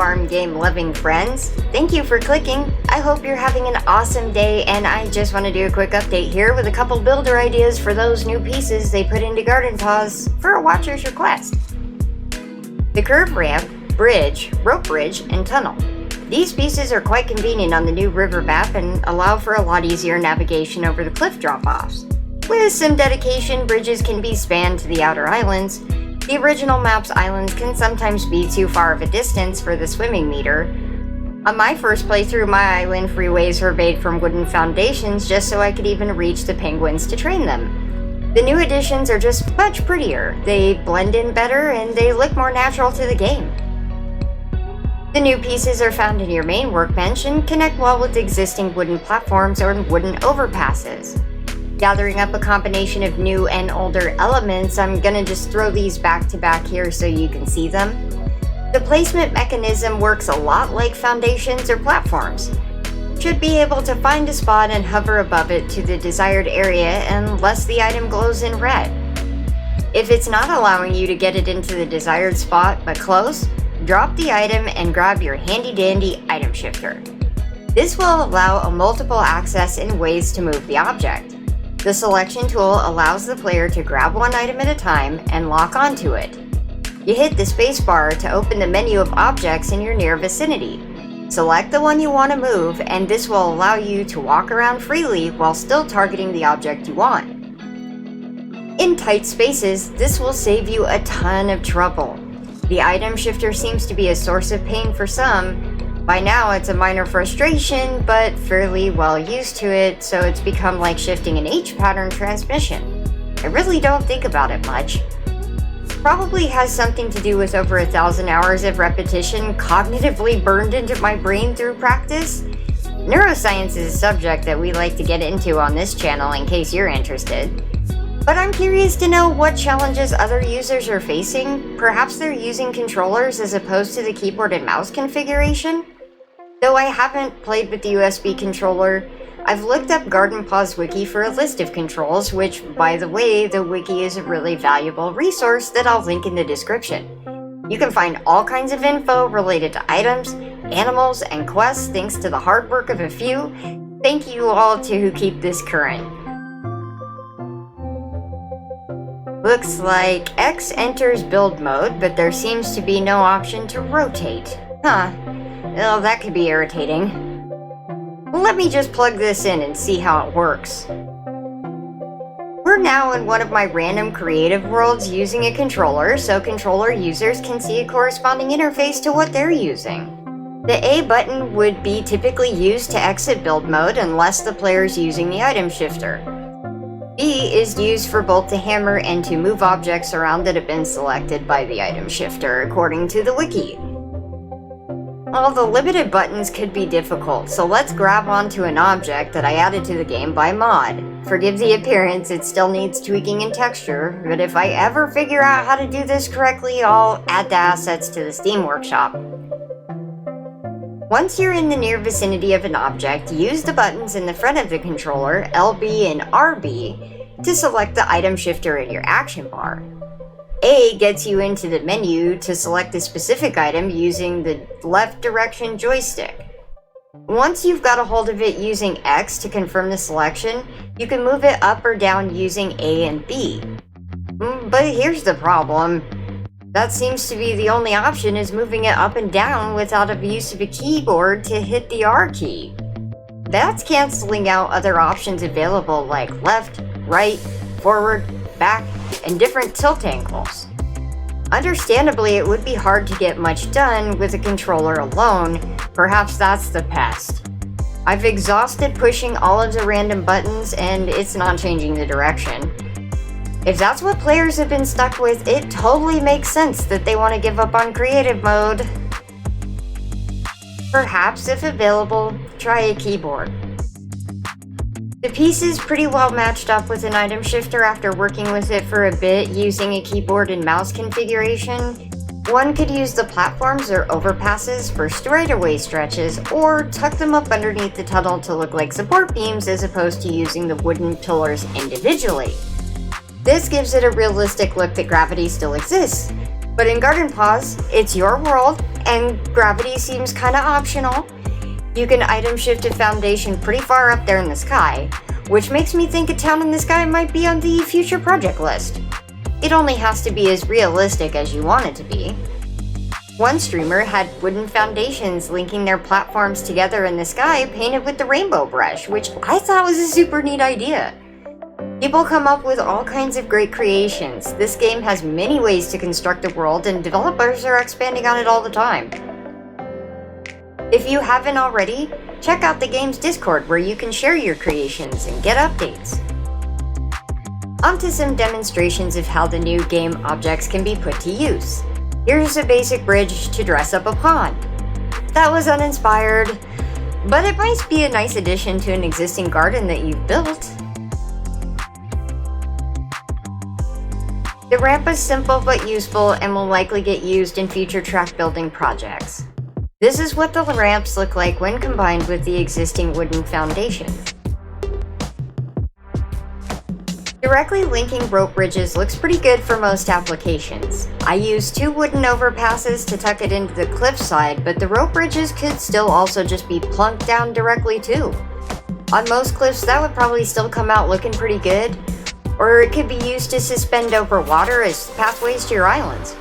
farm game loving friends. Thank you for clicking. I hope you're having an awesome day, and I just want to do a quick update here with a couple builder ideas for those new pieces they put into Garden Paws for a watcher's request. The curve ramp, bridge, rope bridge, and tunnel. These pieces are quite convenient on the new river map and allow for a lot easier navigation over the cliff drop-offs. With some dedication, bridges can be spanned to the outer islands. The original map's islands can sometimes be too far of a distance for the swimming meter. On my first playthrough, my island freeways were made from wooden foundations just so I could even reach the penguins to train them. The new additions are just much prettier. They blend in better and they look more natural to the game. The new pieces are found in your main workbench and connect well with existing wooden platforms or wooden overpasses. Gathering up a combination of new and older elements, I'm gonna just throw these back to back here so you can see them. The placement mechanism works a lot like foundations or platforms. Should be able to find a spot and hover above it to the desired area unless the item glows in red. If it's not allowing you to get it into the desired spot but close, drop the item and grab your handy dandy item shifter. This will allow a multiple access and ways to move the object. The selection tool allows the player to grab one item at a time and lock onto it. You hit the spacebar to open the menu of objects in your near vicinity. Select the one you want to move, and this will allow you to walk around freely while still targeting the object you want. In tight spaces, this will save you a ton of trouble. The item shifter seems to be a source of pain for some. By now it's a minor frustration, but fairly well used to it, so it's become like shifting an H-pattern transmission. I really don't think about it much. Probably has something to do with over 1,000 hours of repetition cognitively burned into my brain through practice. Neuroscience is a subject that we like to get into on this channel in case you're interested. But I'm curious to know what challenges other users are facing. Perhaps they're using controllers as opposed to the keyboard and mouse configuration? Though I haven't played with the USB controller, I've looked up Garden Paws Wiki for a list of controls, which, by the way, the wiki is a really valuable resource that I'll link in the description. You can find all kinds of info related to items, animals, and quests thanks to the hard work of a few. Thank you all to who keep this current. Looks like X enters build mode, but there seems to be no option to rotate. Well, that could be irritating. Let me just plug this in and see how it works. We're now in one of my random creative worlds using a controller, so controller users can see a corresponding interface to what they're using. The A button would be typically used to exit build mode unless the player is using the item shifter. B is used for both to hammer and to move objects around that have been selected by the item shifter, according to the wiki. All the limited buttons could be difficult, so let's grab onto an object that I added to the game by mod. Forgive the appearance, it still needs tweaking and texture, but if I ever figure out how to do this correctly, I'll add the assets to the Steam Workshop. Once you're in the near vicinity of an object, use the buttons in the front of the controller, LB and RB, to select the item shifter in your action bar. A gets you into the menu to select a specific item using the left direction joystick. Once you've got a hold of it using X to confirm the selection, you can move it up or down using A and B. But here's the problem. That seems to be the only option, is moving it up and down without the use of a keyboard to hit the R key. That's canceling out other options available like left, right, forward, back, and different tilt angles. Understandably, it would be hard to get much done with a controller alone. Perhaps that's the pest. I've exhausted pushing all of the random buttons and it's not changing the direction. If that's what players have been stuck with, it totally makes sense that they want to give up on creative mode. Perhaps, if available, try a keyboard. The piece is pretty well matched up with an item shifter after working with it for a bit using a keyboard and mouse configuration. One could use the platforms or overpasses for straightaway stretches, or tuck them up underneath the tunnel to look like support beams as opposed to using the wooden pillars individually. This gives it a realistic look that gravity still exists. But in Garden Paws, it's your world, and gravity seems kinda optional. You can item shift a foundation pretty far up there in the sky, which makes me think a town in the sky might be on the future project list. It only has to be as realistic as you want it to be. One streamer had wooden foundations linking their platforms together in the sky painted with the rainbow brush, which I thought was a super neat idea. People come up with all kinds of great creations. This game has many ways to construct the world, and developers are expanding on it all the time. If you haven't already, check out the game's Discord where you can share your creations and get updates. On to some demonstrations of how the new game objects can be put to use. Here's a basic bridge to dress up a pond. That was uninspired, but it might be a nice addition to an existing garden that you've built. The ramp is simple but useful and will likely get used in future track building projects. This is what the ramps look like when combined with the existing wooden foundation. Directly linking rope bridges looks pretty good for most applications. I used 2 wooden overpasses to tuck it into the cliffside, but the rope bridges could still also just be plunked down directly too. On most cliffs, that would probably still come out looking pretty good, or it could be used to suspend over water as pathways to your islands.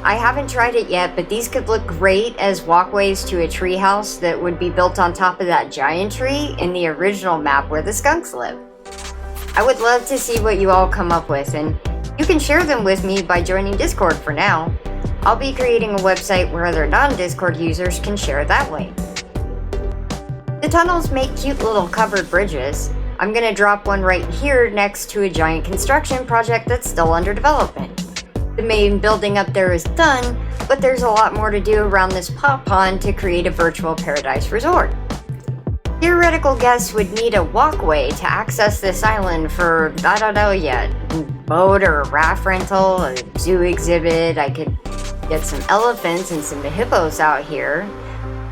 I haven't tried it yet, but these could look great as walkways to a treehouse that would be built on top of that giant tree in the original map where the skunks live. I would love to see what you all come up with, and you can share them with me by joining Discord for now. I'll be creating a website where other non-Discord users can share that way. The tunnels make cute little covered bridges. I'm gonna drop one right here next to a giant construction project that's still under development. The main building up there is done, but there's a lot more to do around this pond to create a virtual paradise resort. Theoretical guests would need a walkway to access this island for, I don't know yet, boat or raft rental, a zoo exhibit. I could get some elephants and some hippos out here,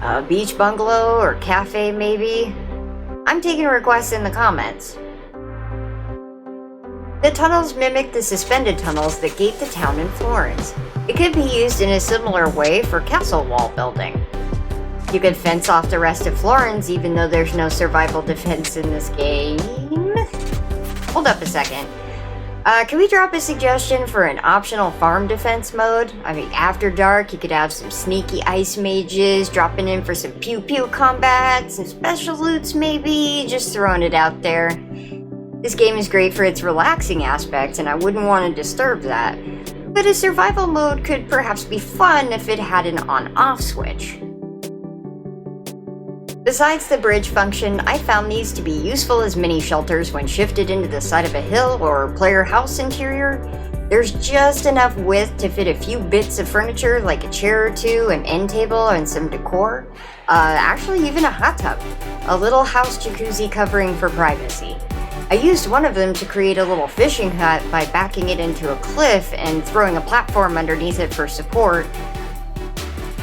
a beach bungalow or cafe maybe. I'm taking requests in the comments. The tunnels mimic the suspended tunnels that gate the town in Florence. It could be used in a similar way for castle wall building. You could fence off the rest of Florence even though there's no survival defense in this game. Hold up a second. Can we drop a suggestion for an optional farm defense mode? I mean, after dark, you could have some sneaky ice mages dropping in for some pew-pew combat, some special loots maybe, just throwing it out there. This game is great for its relaxing aspects, and I wouldn't want to disturb that. But a survival mode could perhaps be fun if it had an on-off switch. Besides the bridge function, I found these to be useful as mini shelters when shifted into the side of a hill or player house interior. There's just enough width to fit a few bits of furniture like a chair or two, an end table, and some decor. Actually even a hot tub. A little house jacuzzi covering for privacy. I used one of them to create a little fishing hut by backing it into a cliff and throwing a platform underneath it for support.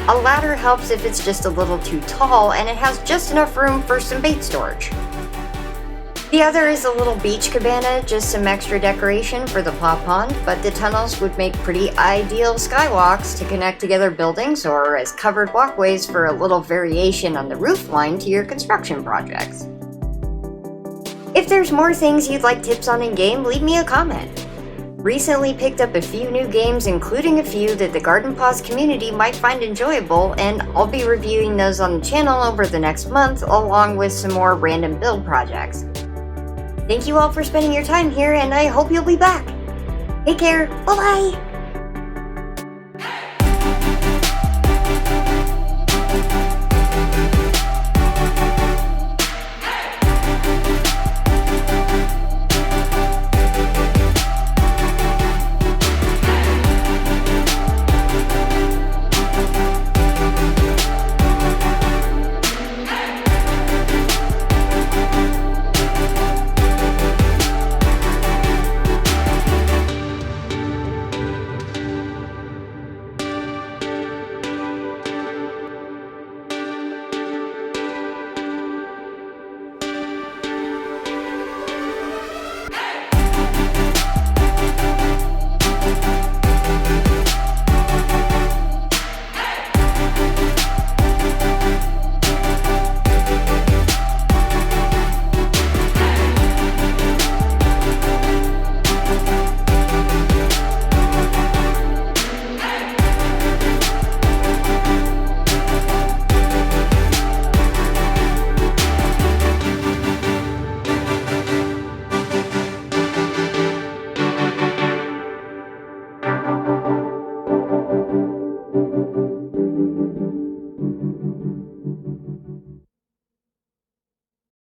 A ladder helps if it's just a little too tall, and it has just enough room for some bait storage. The other is a little beach cabana, just some extra decoration for the pond, but the tunnels would make pretty ideal skywalks to connect together buildings or as covered walkways for a little variation on the roof line to your construction projects. If there's more things you'd like tips on in-game, leave me a comment. Recently picked up a few new games, including a few that the Garden Paws community might find enjoyable, and I'll be reviewing those on the channel over the next month, along with some more random build projects. Thank you all for spending your time here, and I hope you'll be back. Take care, bye-bye!